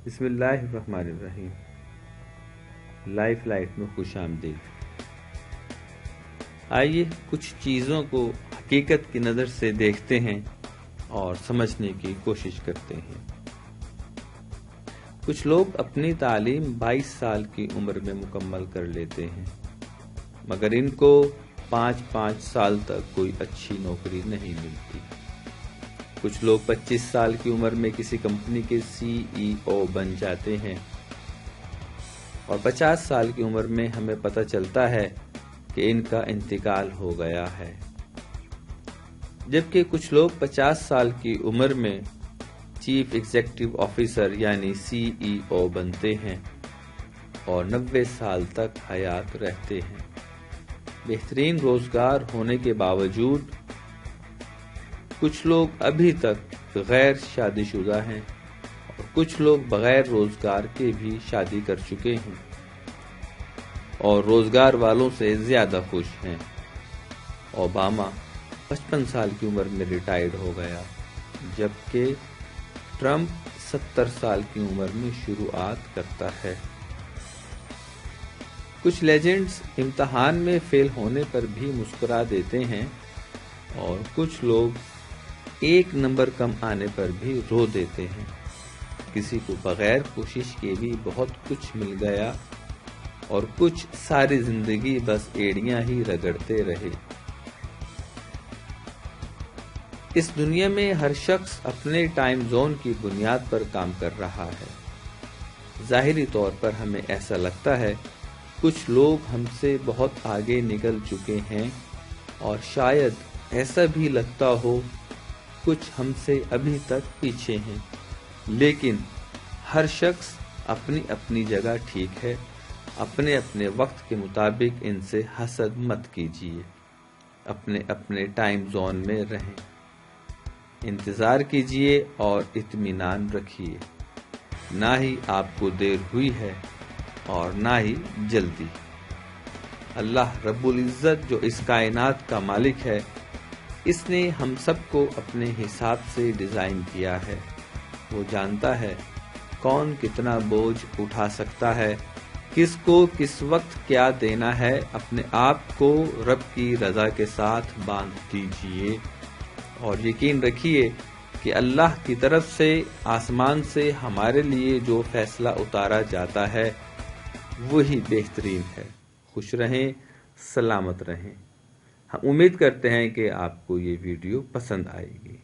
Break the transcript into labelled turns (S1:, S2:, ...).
S1: بسم اللہ الرحمن الرحیم۔ لائف لائٹ میں خوش آمدید۔ آئیے کچھ چیزوں کو حقیقت کی نظر سے دیکھتے ہیں اور سمجھنے کی کوشش کرتے ہیں۔ کچھ لوگ اپنی تعلیم 22 سال کی عمر میں مکمل کر لیتے ہیں، مگر ان کو 5 سال تک کوئی اچھی نوکری نہیں ملتی۔ کچھ لوگ 25 سال کی عمر میں کسی کمپنی کے CEO بن جاتے ہیں اور 50 سال کی عمر میں ہمیں پتہ چلتا ہے کہ ان کا انتقال ہو گیا ہے، جبکہ کچھ لوگ 50 سال کی عمر میں چیف ایگزیکٹو آفیسر یعنی CEO بنتے ہیں اور 90 سال تک حیات رہتے ہیں۔ بہترین روزگار ہونے کے باوجود کچھ لوگ ابھی تک غیر شادی شدہ ہیں اور کچھ لوگ بغیر روزگار کے بھی شادی کر چکے ہیں اور روزگار والوں سے زیادہ خوش ہیں۔ اوباما 55 سال کی عمر میں ریٹائرڈ ہو گیا، جبکہ ٹرمپ 70 سال کی عمر میں شروعات کرتا ہے۔ کچھ لیجنڈز امتحان میں فیل ہونے پر بھی مسکرا دیتے ہیں اور کچھ لوگ 1 نمبر کم آنے پر بھی رو دیتے ہیں۔ کسی کو بغیر کوشش کے بھی بہت کچھ مل گیا اور کچھ ساری زندگی بس ایڑیاں ہی رگڑتے رہے۔ اس دنیا میں ہر شخص اپنے ٹائم زون کی بنیاد پر کام کر رہا ہے۔ ظاہری طور پر ہمیں ایسا لگتا ہے کچھ لوگ ہم سے بہت آگے نکل چکے ہیں اور شاید ایسا بھی لگتا ہو کچھ ہم سے ابھی تک پیچھے ہیں، لیکن ہر شخص اپنی اپنی جگہ ٹھیک ہے۔ اپنے اپنے وقت کے مطابق ان سے حسد مت کیجیے، اپنے اپنے ٹائم زون میں رہیں، انتظار کیجیے اور اطمینان رکھیے۔ نہ ہی آپ کو دیر ہوئی ہے اور نہ ہی جلدی۔ اللہ رب العزت جو اس کائنات کا مالک ہے، اس نے ہم سب کو اپنے حساب سے ڈیزائن کیا ہے۔ وہ جانتا ہے کون کتنا بوجھ اٹھا سکتا ہے، کس کو کس وقت کیا دینا ہے۔ اپنے آپ کو رب کی رضا کے ساتھ باندھ دیجئے اور یقین رکھیے کہ اللہ کی طرف سے آسمان سے ہمارے لیے جو فیصلہ اتارا جاتا ہے وہی بہترین ہے۔ خوش رہیں، سلامت رہیں۔ ہم امید کرتے ہیں کہ آپ کو یہ ویڈیو پسند آئے گی۔